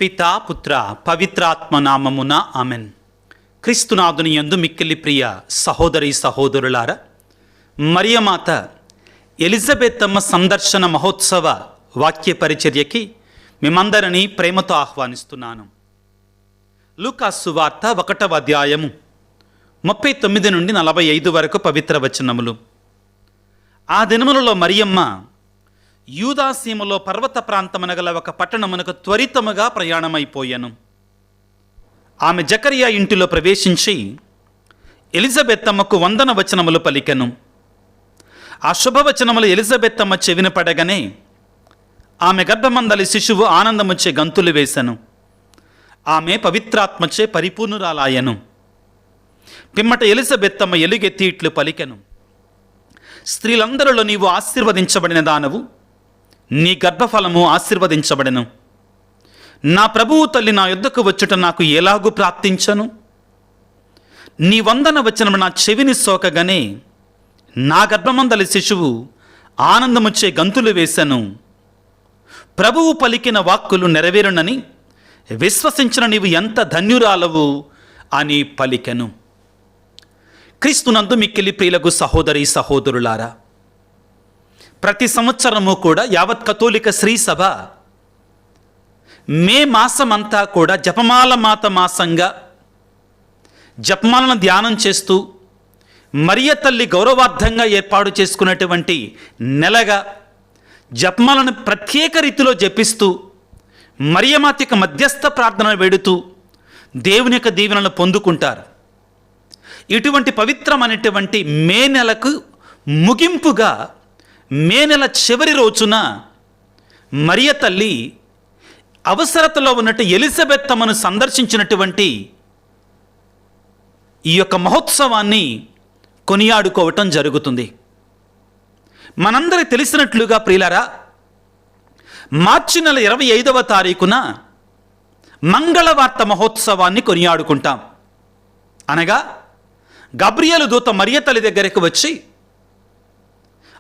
పితా పుత్ర పవిత్రాత్మ నామమున ఆమెన్. క్రీస్తునాథుని యందు మిక్కిలి ప్రియ సహోదరి సహోదరులారా, మరియమాత ఎలిజబెత్తమ్మ సందర్శన మహోత్సవ వాక్య పరిచర్యకి మిమ్మందరినీ ప్రేమతో ఆహ్వానిస్తున్నాను. లూకాసు సువార్త 1వ అధ్యాయము 39 నుండి 45 వరకు పవిత్ర వచనములు. ఆ దినములలో మరియమ్మ యూదాసీమలో పర్వత ప్రాంతమునగల ఒక పట్టణమునకు త్వరితముగా ప్రయాణమైపోయాను. ఆమె జకరియా ఇంటిలో ప్రవేశించి ఎలిజబెత్తమ్మకు వందన వచనములు పలికెను. ఆ శుభవచనములు ఎలిజబెత్తమ్మ చెవిన పడగానే ఆమె గర్భమందలి శిశువు ఆనందముచ్చే గంతులు వేసెను. ఆమె పవిత్రాత్మచే పరిపూర్ణురాలాయను. పిమ్మట ఎలిజబెత్తమ్మ ఎలుగెత్తి ఇట్లు పలికెను: స్త్రీలందరిలో నీవు ఆశీర్వదించబడిన దానవు, నీ గర్భఫలము ఆశీర్వదించబడెను. నా ప్రభువు తల్లి నా యొద్దకు వచ్చుట నాకు ఎలాగూ ప్రార్థించను? నీ వందన వచనము నా చెవిని సోకగానే నా గర్భమందలి శిశువు ఆనందముచ్చే గంతులు వేసెను. ప్రభువు పలికిన వాక్కులు నెరవేరునని విశ్వసించిన నీవు ఎంత ధన్యురాలవు అని పలికెను. క్రీస్తునందు మిక్కిలి ప్రియులకు సహోదరి సహోదరులారా, ప్రతి సంవత్సరము కూడా యావత్ కథోలిక శ్రీ సభ మే మాసమంతా కూడా జపమాల మాత మాసంగా జపమాలను ధ్యానం చేస్తూ మరియ తల్లి గౌరవార్థంగా ఏర్పాటు చేసుకున్నటువంటి నెలగా జపమాలను ప్రత్యేక రీతిలో జపిస్తూ మరియమాతకి మధ్యస్థ ప్రార్థన వేడుతూ దేవుని యొక్క దీవెనలను పొందుకుంటారు. ఇటువంటి పవిత్రమైనటువంటి మే నెలకు ముగింపుగా మే నెల చివరి రోజున మరియ తల్లి అవసరతలో ఉన్నట్టు ఎలిజబెత్తమ్మను సందర్శించినటువంటి ఈ యొక్క మహోత్సవాన్ని కొనియాడుకోవటం జరుగుతుంది. మనందరికి తెలిసినట్లుగా ప్రియులారా, మార్చి నెల 25వ తారీఖున మంగళవార్త మహోత్సవాన్ని కొనియాడుకుంటాం. అనగా గబ్రియేలు దూత మరియ తల్లి దగ్గరికి వచ్చి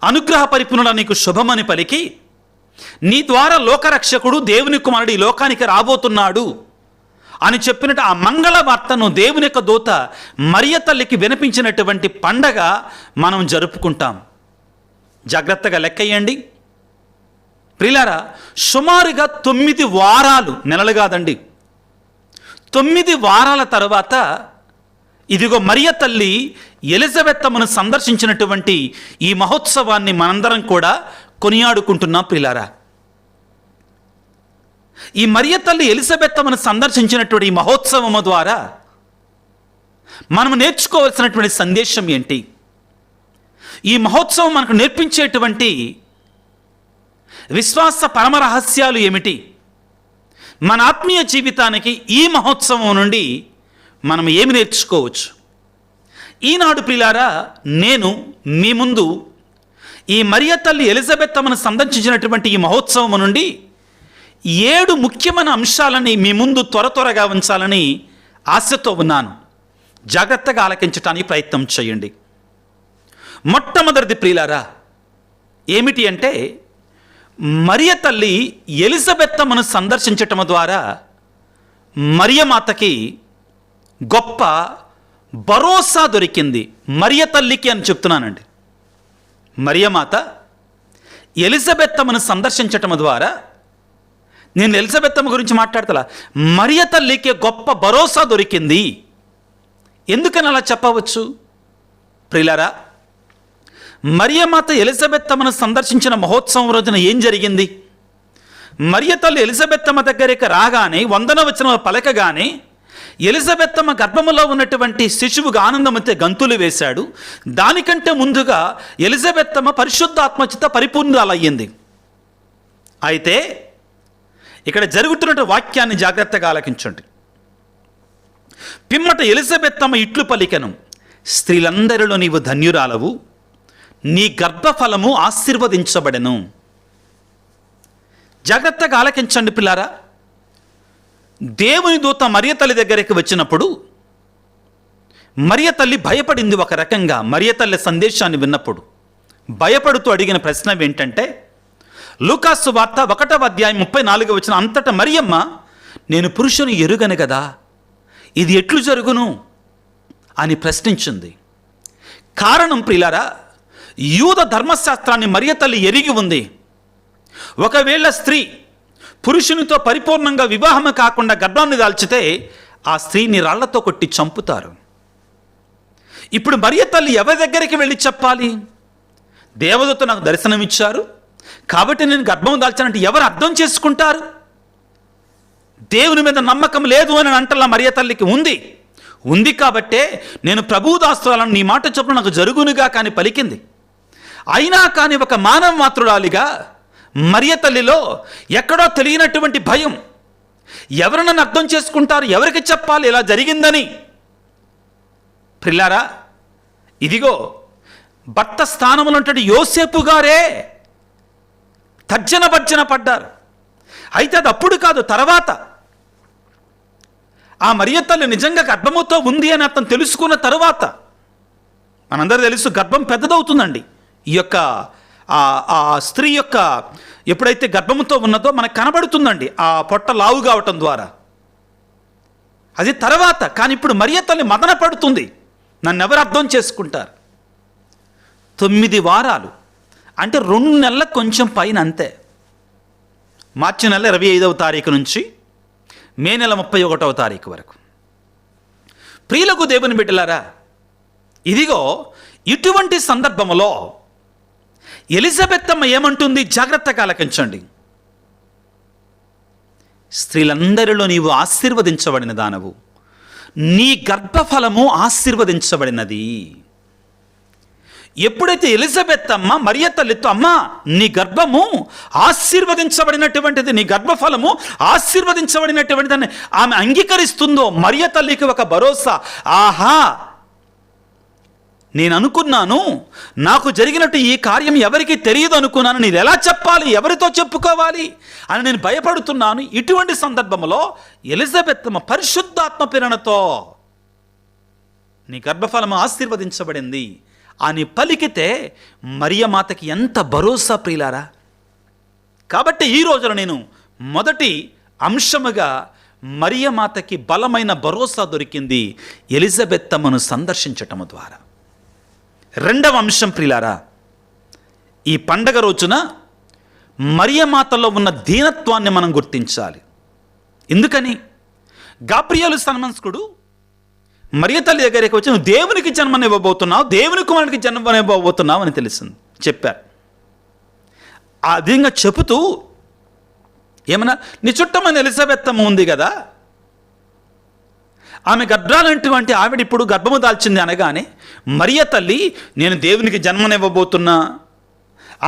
అనుగ్రహ పరిపూర్ణుడ నీకు శుభమని పలికి, నీ ద్వారా లోకరక్షకుడు దేవుని కుమారుడు ఈ లోకానికి రాబోతున్నాడు అని చెప్పినట్టు ఆ మంగళ వార్తను దేవుని యొక్క దూత మరియ తల్లికి వినిపించినటువంటి పండగ మనం జరుపుకుంటాం. జాగ్రత్తగా లెక్కయ్యండి ప్రియులారా, సుమారుగా 9 వారాలు, నెలలు కాదండి, 9 వారాల తర్వాత ఇదిగో మరియ తల్లి ఎలిజబెత్తమ్మను సందర్శించినటువంటి ఈ మహోత్సవాన్ని మనందరం కూడా కొనియాడుకుంటున్నాం. ప్రియులారా, ఈ మరియ తల్లి ఎలిజబెత్తమ్మను సందర్శించినటువంటి ఈ మహోత్సవము ద్వారా మనం నేర్చుకోవాల్సినటువంటి సందేశం ఏంటి? ఈ మహోత్సవం మనకు నేర్పించేటువంటి విశ్వాస పరమరహస్యాలు ఏమిటి? మన ఆత్మీయ జీవితానికి ఈ మహోత్సవం నుండి మనం ఏమి నేర్చుకోవచ్చు? ఈనాడు ప్రియులారా, నేను మీ ముందు ఈ మరియ తల్లి ఎలిజబెత్తమ్మను సందర్శించినటువంటి ఈ మహోత్సవం నుండి 7 ముఖ్యమైన అంశాలని మీ ముందు త్వరగా ఉంచాలని ఆశతో ఉన్నాను. జాగ్రత్తగా ఆలకించడానికి ప్రయత్నం చేయండి. మొట్టమొదటిది ప్రియులారా ఏమిటి అంటే, మరియ తల్లి ఎలిజబెత్తమ్మను సందర్శించటం ద్వారా మరియమాతకి గొప్ప భరోసా దొరికింది. మరియ తల్లికి అని చెప్తున్నానండి. మరియమాత ఎలిజబెత్తమ్మను సందర్శించటం ద్వారా, నేను ఎలిజబెత్తమ్మ గురించి మాట్లాడతలా, మరియ తల్లికి గొప్ప భరోసా దొరికింది. ఎందుకని అలా చెప్పవచ్చు? ప్రియులారా, మరియమాత ఎలిజబెత్తమ్మను సందర్శించిన మహోత్సవం రోజున ఏం జరిగింది? మరియ తల్లి ఎలిజబెత్తమ్మ దగ్గరికి రాగానే వందన వచనం పలకగానే ఎలిజబెత్తమ్మ గర్భములో ఉన్నటువంటి శిశువుగా ఆనందమైతే గంతులు వేశాడు. దానికంటే ముందుగా ఎలిజబెత్తమ్మ పరిశుద్ధాత్మచేత పరిపూర్ణురాలయ్యింది. అయితే ఇక్కడ జరుగుతున్న వాక్యాన్ని జాగ్రత్తగా ఆలకించండి. పిమ్మట ఎలిజబెత్తమ్మ ఇట్లు పలికెను: స్త్రీలందరిలో నీవు ధన్యురాలవు, నీ గర్భఫలము ఆశీర్వదించబడెను. జాగ్రత్తగా ఆలకించండి పిల్లారా. దేవుని దూత మరియ తల్లి దగ్గరికి వచ్చినప్పుడు మరియ తల్లి భయపడింది. ఒక రకంగా మరియ తల్లి సందేశాన్ని విన్నప్పుడు భయపడుతూ అడిగిన ప్రశ్న ఏంటంటే, లూకాసు వార్త 1వ అధ్యాయం 34వ వచనం, అంతటా మరియమ్మ నేను పురుషుని ఎరుగను కదా, ఇది ఎట్లు జరుగును అని ప్రశ్నించింది. కారణం ప్రియులారా, యూద ధర్మశాస్త్రాన్ని మరియ తల్లి ఎరిగి ఉంది. ఒకవేళ స్త్రీ పురుషునితో పరిపూర్ణంగా వివాహం కాకుండా గర్భాన్ని దాల్చితే ఆ స్త్రీని రాళ్లతో కొట్టి చంపుతారు. ఇప్పుడు మరియ తల్లి ఎవరి దగ్గరికి వెళ్ళి చెప్పాలి? దేవదూత నాకు దర్శనమిచ్చారు కాబట్టి నేను గర్భం దాల్చానంటే ఎవరు అర్థం చేసుకుంటారు? దేవుని మీద నమ్మకం లేదు అని అంటలా మరియ తల్లికి ఉంది కాబట్టే నేను ప్రభుదాస్తురాలను నీ మాట చొప్పున నాకు జరుగునుగా కానీ పలికింది. అయినా కానీ ఒక మానవ మాతృరాలిగా మరియ తల్లిలో ఎక్కడో తెలియనటువంటి భయం. ఎవరు నన్ను అర్థం చేసుకుంటారు, ఎవరికి చెప్పాలి ఇలా జరిగిందని? ప్రిల్లారా, ఇదిగో భర్త స్థానంలో ఉంటే యోసేపు గారే తర్జన భర్జన పడ్డారు. అయితే అది అప్పుడు కాదు, తర్వాత ఆ మరియ తల్లి నిజంగా గర్భముతో ఉంది అని అతను తెలుసుకున్న తరువాత, మనందరూ తెలుసు గర్భం పెద్దదవుతుందండి. ఈ యొక్క ఆ స్త్రీ యొక్క ఎప్పుడైతే గర్భముతో ఉన్నదో మనకు కనబడుతుందండి ఆ పొట్ట లావు కావటం ద్వారా. అది తర్వాత. కానీ ఇప్పుడు మరియ తల్లి మదన పడుతుంది, నన్ను ఎవరు అర్థం చేసుకుంటారు? 9 వారాలు అంటే 2 నెలల కొంచెం పైన అంతే. మార్చి నెల 25వ తారీఖు నుంచి మే నెల 31వ తారీఖు వరకు. ప్రియులకు దేవుని బిడ్డలారా, ఇదిగో ఇటువంటి సందర్భంలో ఎలిజబెత్ అమ్మ ఏమంటుంది? జాగ్రత్తగా ఆలకించండి. స్త్రీలందరిలో నీవు ఆశీర్వదించబడిన దానవు, నీ గర్భఫలము ఆశీర్వదించబడినది. ఎప్పుడైతే ఎలిజబెత్ అమ్మ మరియ తల్లితో అమ్మ నీ గర్భము ఆశీర్వదించబడినటువంటిది, నీ గర్భఫలము ఆశీర్వదించబడినటువంటిదని ఆమె అంగీకరిస్తుందో మరియ తల్లికి ఒక భరోసా. ఆహా, నేను అనుకున్నాను నాకు జరిగినట్టు ఈ కార్యం ఎవరికి తెలియదు అనుకున్నాను, నేను ఎలా చెప్పాలి, ఎవరితో చెప్పుకోవాలి అని నేను భయపడుతున్నాను. ఇటువంటి సందర్భంలో ఎలిజబెత్ అమ్మ పరిశుద్ధాత్మ ప్రేరణతో నీ గర్భఫలము ఆశీర్వదించబడింది అని పలికితే మరియమాతకి ఎంత భరోసా ప్రియులారా. కాబట్టి ఈ రోజున నేను మొదటి అంశముగా మరియమాతకి బలమైన భరోసా దొరికింది ఎలిజబెత్ అమ్మను సందర్శించటం ద్వారా. రెండవ అంశం ప్రియులారా, ఈ పండగ రోజున మరియమాతలో ఉన్న దీనత్వాన్ని మనం గుర్తించాలి. ఎందుకని? గాబ్రియేలు సన్మంస్కుడు మరియ తల్లి దగ్గరికి వచ్చి నువ్వు దేవునికి జన్మనివ్వబోతున్నావు, దేవుని కుమారునికి జన్మనివ్వబోతున్నావు అని తెలిసింది, చెప్పారు. ఆ విధంగా చెబుతూ ఏమన్నా, నీ చుట్టమైన ఎలిజబెత్ అమ్మ ఉంది కదా, ఆమె గర్భాలంటువంటి ఆవిడ ఇప్పుడు గర్భము దాల్చింది అనగానే మరియ తల్లి నేను దేవునికి జన్మనివ్వబోతున్నా,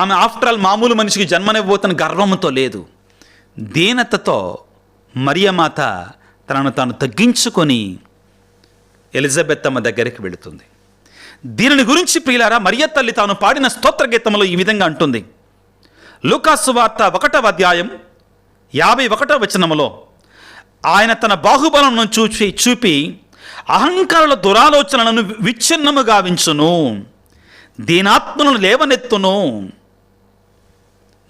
ఆమె ఆఫ్టర్ ఆల్ మామూలు మనిషికి జన్మనివ్వబోతున్న గర్వముతో లేదు, దీనతతో మరియమాత తనను తాను తగ్గించుకొని ఎలిజబెత్ అమ్మ దగ్గరికి వెళుతుంది. దీనిని గురించి ప్రియులారా మరియ తల్లి తాను పాడిన స్తోత్ర గీతంలో ఈ విధంగా అంటుంది. లూకాసు వార్త 1వ అధ్యాయం 51వ వచనములో ఆయన తన బాహుబలను చూపి అహంకారుల దురాలోచనలను విచ్ఛిన్నము గావించును, దీనాత్మలను లేవనెత్తును.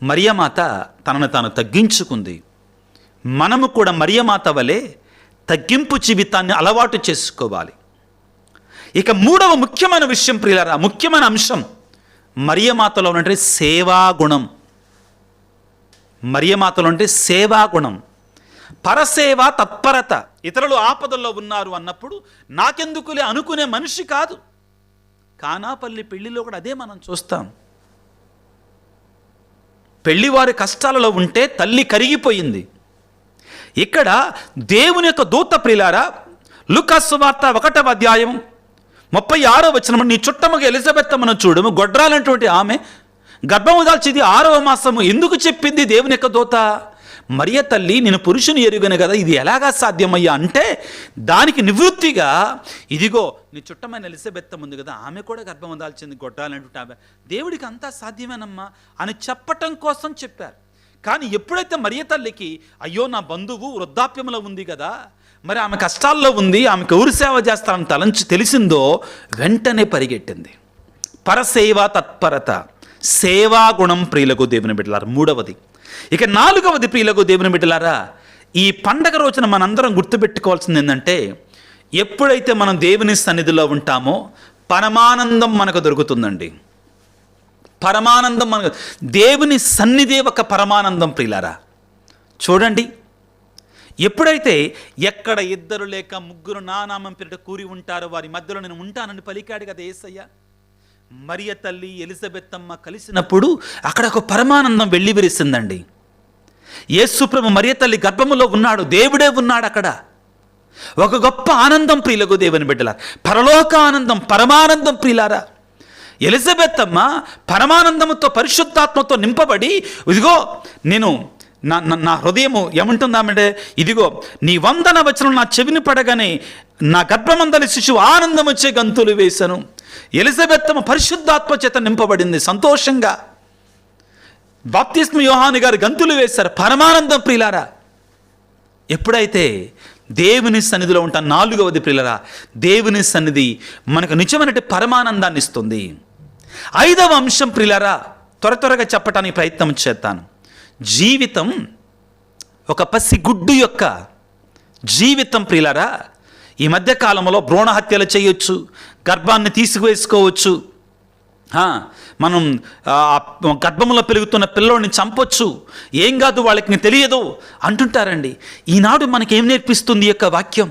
మరియమాత తనను తాను తగ్గించుకుంది. మనము కూడా మరియమాత వలె తగ్గింపు జీవితాన్ని అలవాటు చేసుకోవాలి. ఇక మూడవ ముఖ్యమైన విషయం ప్రియులారా, ముఖ్యమైన అంశం మరియమాతలో ఉన్నటువంటి సేవాగుణం. మరియమాతలో అంటే సేవాగుణం, పరసేవ, తత్పరత. ఇతరులు ఆపదల్లో ఉన్నారు అన్నప్పుడు నాకెందుకులే అనుకునే మనిషి కాదు. కానాపల్లి పెళ్లిలో కూడా అదే మనం చూస్తాం. పెళ్లివారి కష్టాలలో ఉంటే తల్లి కరిగిపోయింది. ఇక్కడ దేవుని యొక్క దూత ప్రియులారా, లూకాసు వార్త 1వ అధ్యాయం 36వ వచనం, నీ చుట్టముగా ఎలిజబెత్ అమ్మను చూడము, గొడ్రాలైనటువంటి ఆమె గర్భము దాల్చింది 6వ మాసము. ఎందుకు చెప్పింది దేవుని యొక్క దూత? మరియ తల్లి నేను పురుషుని ఎరుగను కదా, ఇది ఎలాగా సాధ్యమయ్యా అంటే దానికి నివృత్తిగా ఇదిగో నీ చుట్టమైన ఎలిజబెత్ ఉంది కదా, ఆమె కూడా గర్భము దాల్చింది, గొడ్రాలైనటువంటి ఆమె, దేవుడికి అంతా సాధ్యమేనమ్మా అని చెప్పటం కోసం చెప్పారు. కానీ ఎప్పుడైతే మరియ తల్లికి అయ్యో నా బంధువు వృద్ధాప్యంలో ఉంది కదా, మరి ఆమె కష్టాల్లో ఉంది, ఆమెకు ఎవరు సేవ చేస్తారని తలంచి తెలిసిందో వెంటనే పరిగెట్టింది. పరసేవ, తత్పరత, సేవాగుణం ప్రియులకు దేవుని బిడ్డలారా మూడవది. ఇక 4వది ప్రియులకు దేవుని బిడ్డలారా, ఈ పండగ రోజున మనందరం గుర్తుపెట్టుకోవాల్సింది ఏంటంటే, ఎప్పుడైతే మనం దేవుని సన్నిధిలో ఉంటామో పరమానందం మనకు దొరుకుతుందండి. పరమానందం మనకు, దేవుని సన్నిధే ఒక పరమానందం ప్రియులారా. చూడండి, ఎప్పుడైతే ఎక్కడ 2 లేక 3 నా నామం పేరిట కూరి ఉంటారో వారి మధ్యలో నేను ఉంటానని పలికాడు కదా యేసయ్య. మరియ తల్లి ఎలిజబెత్తమ్మ కలిసినప్పుడు అక్కడ ఒక పరమానందం వెళ్ళి విరిసిందండి. యేసు ప్రభు మరియ తల్లి గర్భములో ఉన్నాడు, దేవుడే ఉన్నాడు అక్కడ. ఒక గొప్ప ఆనందం ప్రియులకు దేవుని బిడ్డలారా, పరలోక ఆనందం, పరమానందం ప్రియులారా. ఎలిజబెత్తమ్మ పరమానందముతో పరిశుద్ధాత్మతో నింపబడి, ఇదిగో నేను నా హృదయము ఏమంటుందామంటే, ఇదిగో నీ వందన వచనం నా చెవిని పడగానే నా గర్భమందలి శిశువు ఆనందం వచ్చే గంతులు వేశాను. ఎలిజబెత్తమ్మ పరిశుద్ధాత్మ చేత నింపబడింది సంతోషంగా. బాప్తిస్మ యోహాను గారు గంతులు వేశారు, పరమానందం ప్రియులారా. ఎప్పుడైతే దేవుని సన్నిధిలో ఉంటాం, 4వది ప్రియులారా, దేవుని సన్నిధి మనకు నిజమైన పరమానందాన్ని ఇస్తుంది. 5వ అంశం ప్రియులారా, త్వరగా చెప్పడానికి ప్రయత్నం చేస్తాను. జీవితం ఒక పసిగుడ్డు యొక్క జీవితం ప్రియులారా. ఈ మధ్య కాలంలో భ్రూణ హత్యలు చేయొచ్చు, గర్భాన్ని తీసుకువేసుకోవచ్చు, మనం గర్భంలో పెరుగుతున్న పిల్లోడిని చంపొచ్చు, ఏం కాదు వాళ్ళకి తెలియదు అంటుంటారండి. ఈనాడు మనకేం నేర్పిస్తుంది యొక్క వాక్యం?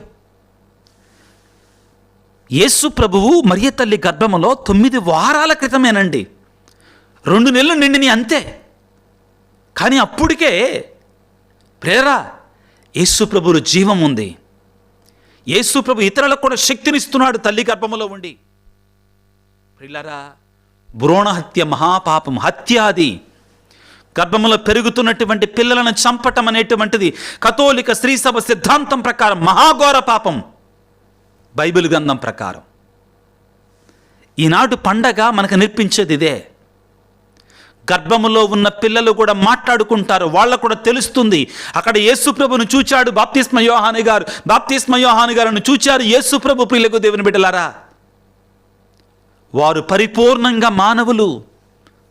యేసు ప్రభువు మరియ తల్లి గర్భములో 9 వారాల క్రితమేనండి, 2 నెలలు నిండిని అంతే. కానీ అప్పటికే ప్రేరా యేసు ప్రభువులో జీవం ఉంది. యేసు ప్రభు ఇతరులకు కూడా శక్తినిస్తున్నాడు తల్లి గర్భములో ఉండి. ప్రియులారా, భ్రూణ హత్య మహాపాపం, హత్యాది. గర్భములో పెరుగుతున్నటువంటి పిల్లలను చంపటం అనేటువంటిది కథోలిక శ్రీసభ సిద్ధాంతం ప్రకారం మహాఘోర పాపం, బైబిల్ గ్రంథం ప్రకారం. ఈనాడు పండగ మనకు నేర్పించేది ఇదే. గర్భములో ఉన్న పిల్లలు కూడా మాట్లాడుకుంటారు, వాళ్ళకు కూడా తెలుస్తుంది. అక్కడ యేసు ప్రభును చూచాడు బాప్తిస్మ యోహాను గారును చూచారు యేసు ప్రభు. ప్రియులకు దేవుని బిడ్డలారా, వారు పరిపూర్ణంగా మానవులు,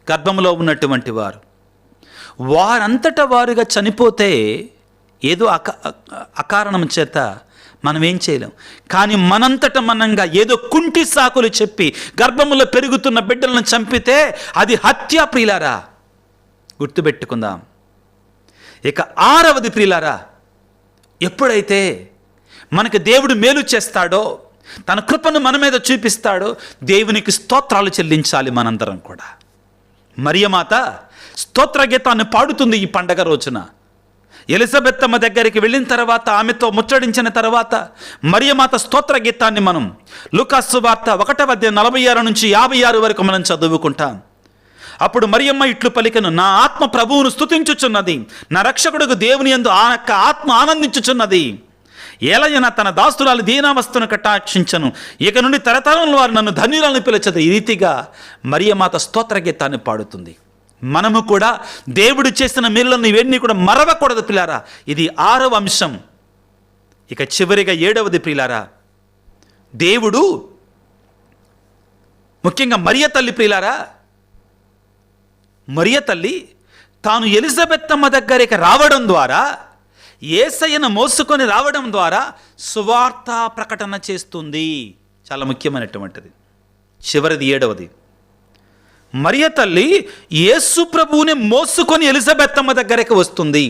గర్భంలో ఉన్నటువంటి వారు. వారంతటా వారుగా చనిపోతే ఏదో అకారణం చేత మనం ఏం చేయలేం. కానీ మనంతట మనంగా ఏదో కుంటి సాకులు చెప్పి గర్భంలో పెరుగుతున్న బిడ్డలను చంపితే అది హత్య ప్రియులారా, గుర్తుపెట్టుకుందాం. ఇక 6వది ప్రియులారా, ఎప్పుడైతే మనకి దేవుడు మేలు చేస్తాడో, తన కృపను మన మీద చూపిస్తాడో, దేవునికి స్తోత్రాలు చెల్లించాలి మనందరం కూడా. మరియమాత స్తోత్ర గీతాన్ని పాడుతుంది ఈ పండగ రోజున. ఎలిజబెత్తమ్మ దగ్గరికి వెళ్ళిన తర్వాత, ఆమెతో ముచ్చడించిన తర్వాత మరియమాత స్తోత్ర గీతాన్ని మనం లూకాసు సువార్త 1:46-56 వరకు మనం చదువుకుంటాం. అప్పుడు మరియమ్మ ఇట్లు పలికెను, నా ఆత్మ ప్రభువును స్తుతించుచున్నది, నా రక్షకుడుకు దేవుని యందు ఆత్మ ఆనందించుచున్నది. ఏలయన తన దాస్తురాలు దీనావస్థను కటాక్షించను, ఇక నుండి తరతరంలో వారు నన్ను ధన్యురాలను పిలిచెదరు. ఈ రీతిగా మరియమాత స్తోత్ర గీతాన్ని పాడుతుంది. మనము కూడా దేవుడు చేసిన మేలులను ఇవన్నీ కూడా మరవకూడదు ప్రియులారా. ఇది 6వ అంశం. ఇక చివరిగా 7వది ప్రియులారా, దేవుడు ముఖ్యంగా మరియ తల్లి ప్రియులారా, మరియ తల్లి తాను ఎలిజబెత్తమ్మ దగ్గరికి రావడం ద్వారా, యేసయ్యను మోసుకొని రావడం ద్వారా సువార్త ప్రకటన చేస్తుంది. చాలా ముఖ్యమైనటువంటిది. చివరిది 7వది, మరియ తల్లి యేసు ప్రభువుని మోసుకొని ఎలిజబెత్తమ్మ దగ్గరికి వస్తుంది.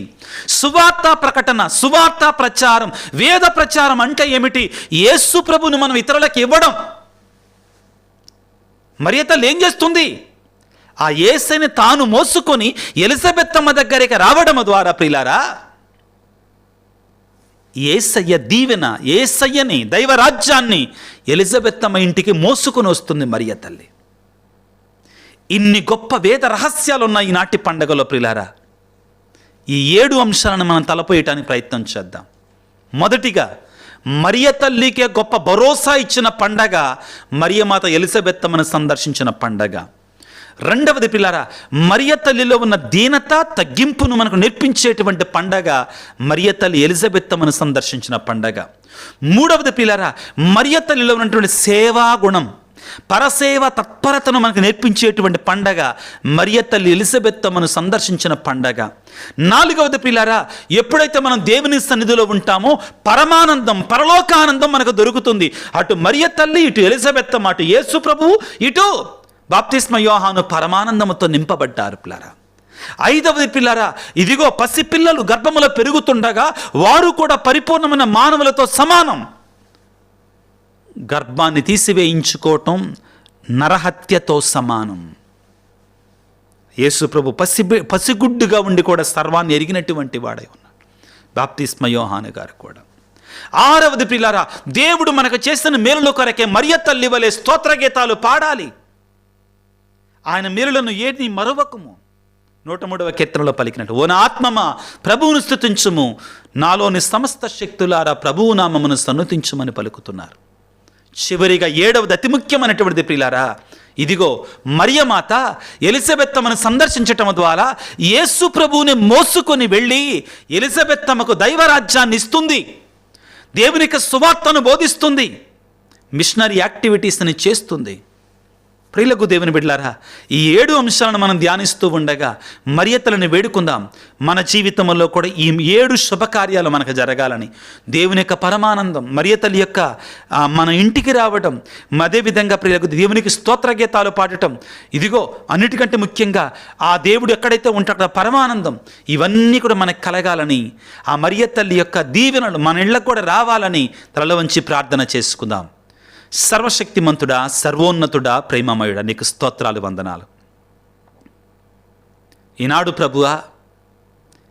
సువార్త ప్రకటన, సువార్త ప్రచారం, వేద ప్రచారం అంటే ఏమిటి? యేసు ప్రభువుని మనం ఇతరులకు ఇవ్వడం. మరియ తల్లి ఏం చేస్తుంది? ఆ యేసయ్యని తాను మోసుకొని ఎలిజబెత్తమ్మ దగ్గరికి రావడం ద్వారా ప్రియులారా, యేసయ్య దీవెన, యేసయ్యని, దైవరాజ్యాన్ని ఎలిజబెత్తమ్మ ఇంటికి మోసుకొని వస్తుంది మరియ తల్లి. ఇన్ని గొప్ప వేద రహస్యాలు ఉన్నాయి ఈనాటి పండగలో ప్రియులారా. ఈ 7 అంశాలను మనం తలపోయటానికి ప్రయత్నం చేద్దాం. మొదటిగా, మరియ తల్లికే గొప్ప భరోసా ఇచ్చిన పండగ మరియమాత ఎలిజబెత్తమ్మను సందర్శించిన పండగ. 2వది ప్రియులారా, మరియ తల్లిలో ఉన్న దీనత, తగ్గింపును మనకు నేర్పించేటువంటి పండగ మరియ తల్లి ఎలిజబెత్తమ్మను సందర్శించిన పండగ. 3వది ప్రియులారా, మరియ తల్లిలో ఉన్నటువంటి సేవా గుణం, పరసేవ తత్పరతను మనకు నేర్పించేటువంటి పండగ మరియ తల్లి ఎలిజబెత్ అమ్మను సందర్శించిన పండగ. 4వది ప్రియులారా, ఎప్పుడైతే మనం దేవుని సన్నిధిలో ఉంటామో పరమానందం, పరలోకానందం మనకు దొరుకుతుంది. అటు మరియ తల్లి, ఇటు ఎలిజబెత్ అమ్మ, అటు యేసు ప్రభువు, ఇటు బాప్తిస్మ యోహాను పరమానందముతో నింపబడ్డారు ప్రియులారా. 5వది పిల్లరా, ఇదిగో పసిపిల్లలు గర్భములో పెరుగుతుండగా వారు కూడా పరిపూర్ణమైన మానవులతో సమానం. గర్భాన్ని తీసివేయించుకోవటం నరహత్యతో సమానం. యేసు ప్రభు పసిగుడ్డుగా ఉండి కూడా సర్వాన్ని ఎరిగినటువంటి వాడై ఉన్నాడు. బాప్తిస్మ యోహాను గారు కూడా. 6వది పిల్లరా, దేవుడు మనకు చేసిన మేలుల కొరకే మరియ తల్లి వలె స్తోత్రగీతాలు పాడాలి. ఆయన మేలులను ఏది మరవకము. 103వ కీర్తనలో పలికినట్టు, ఓ నా ఆత్మమా ప్రభువును స్తుతించుము, నాలోని సమస్త శక్తులారా ప్రభువు నామమును సన్నుతించుమని పలుకుతున్నారు. చివరిగా 7వది అతి ముఖ్యమైనటువంటిది ప్రియులారా, ఇదిగో మరియమాత ఎలిజబెత్ అమ్మను సందర్శించటం ద్వారా యేసు ప్రభువుని మోసుకొని వెళ్ళి ఎలిజబెత్ అమ్మకు దైవరాజ్యాన్ని ఇస్తుంది, దేవునికి సువార్తను బోధిస్తుంది, మిషనరీ యాక్టివిటీస్ని చేస్తుంది. ప్రియులకు దేవుని బిడ్డలారా, ఈ 7 అంశాలను మనం ధ్యానిస్తూ ఉండగా మరియ తల్లిని వేడుకుందాం. మన జీవితంలో కూడా ఈ 7 శుభకార్యాలు మనకు జరగాలని, దేవుని యొక్క పరమానందం, మరియ తల్లి యొక్క మన ఇంటికి రావడం, అదేవిధంగా ప్రియులకు దేవునికి స్తోత్ర గీతాలు పాడటం, ఇదిగో అన్నిటికంటే ముఖ్యంగా ఆ దేవుడు ఎక్కడైతే ఉంటాడో పరమానందం, ఇవన్నీ కూడా మనకు కలగాలని, ఆ మరియ తల్లి యొక్క దీవెనలు మన ఇళ్ళకు కూడా రావాలని తలలో వంచి ప్రార్థన చేసుకుందాం. సర్వశక్తిమంతుడా, సర్వోన్నతుడా, ప్రేమమయుడా, నీకు స్తోత్రాలు, వందనాలు. ఈనాడు ప్రభువా,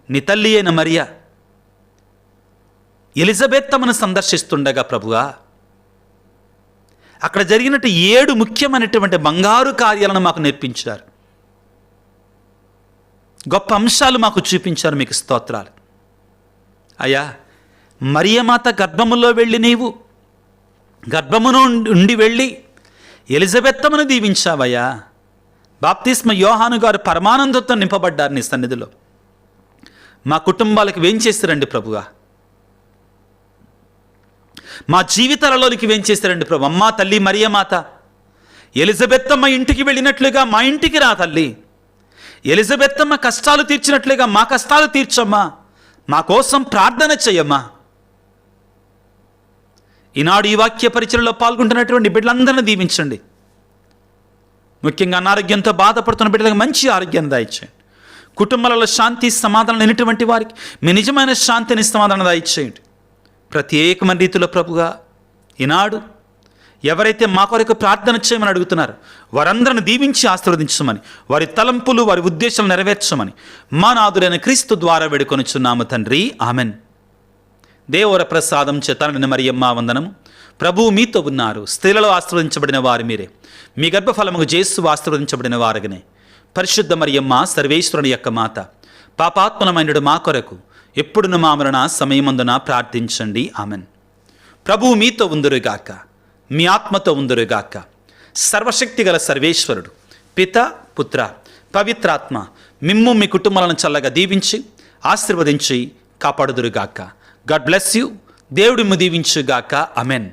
నీ తల్లి అయిన మరియ ఎలిజబెత్ అమ్మను సందర్శిస్తుండగా ప్రభువా, అక్కడ జరిగినట్టు 7 ముఖ్యమైనటువంటి బంగారు కార్యాలను మాకు నేర్పించారు. గొప్ప అంశాలు మాకు చూపించారు. మీకు స్తోత్రాలు అయ్యా. మరియమాత గర్భములో వెళ్ళి నీవు గర్భమును ఉండి వెళ్ళి ఎలిజబెత్ అమ్మను దీవించావయ్యా. బాప్తిస్మ యోహాను గారు పరమానందంతో నింపబడ్డారు నీ సన్నిధిలో. మా కుటుంబాలకు వేం చేస్తారండి ప్రభువా, మా జీవితాలలోనికి వేం చేస్తారండి ప్రభు. అమ్మా తల్లి మరియమాత, ఎలిజబెత్ అమ్మ ఇంటికి వెళ్ళినట్లుగా మా ఇంటికి రా తల్లి. ఎలిజబెత్ అమ్మ కష్టాలు తీర్చినట్లుగా మా కష్టాలు తీర్చమ్మా, మా కోసం ప్రార్థన చెయ్యమ్మా. ఈనాడు ఈ వాక్య పరిచయలో పాల్గొంటున్నటువంటి బిడ్డలందరినీ దీవించండి. ముఖ్యంగా అనారోగ్యంతో బాధపడుతున్న బిడ్డలకు మంచి ఆరోగ్యం దాయిచ్చేయండి. కుటుంబాలలో శాంతి సమాధానం లేనటువంటి వారికి మీ నిజమైన శాంతిని సమాధానం దాయిచ్చేయండి. ప్రత్యేకమైన రీతిలో ప్రభుగా ఈనాడు ఎవరైతే మా కొరకు ప్రార్థన చేయమని అడుగుతున్నారో వారందరిని దీవించి ఆశీర్వదించమని, వారి తలంపులు, వారి ఉద్దేశాలు నెరవేర్చమని మా నాథుడైన క్రీస్తు ద్వారా వేడుకొనుచున్నాము తండ్రి, ఆమెన్. దేవర ప్రసాదం చేత నిన్న మరియమ్మ వందనము. ప్రభువు మీతో ఉన్నారు, స్త్రీలలో ఆశీర్వదించబడిన వారు మీరే, మీ గర్భఫలముకు యేసు ఆశీర్వదించబడిన వారుగానే. పరిశుద్ధ మరియమ్మ సర్వేశ్వరుని యొక్క మాత, పాపాత్మనమైనడు మా కొరకు ఎప్పుడును మా మరణ సమయమందున ప్రార్థించండి, ఆమెన్. ప్రభువు మీతో ఉందురుగాక, మీ ఆత్మతో ఉందురుగాక. సర్వశక్తి గల సర్వేశ్వరుడు పిత, పుత్ర, పవిత్రాత్మ మిమ్ము మీ కుటుంబాలను చల్లగా దీవించి ఆశీర్వదించి కాపాడుదురుగాక. God bless you. దేవుడి దీవించుగాక. ఆమెన్.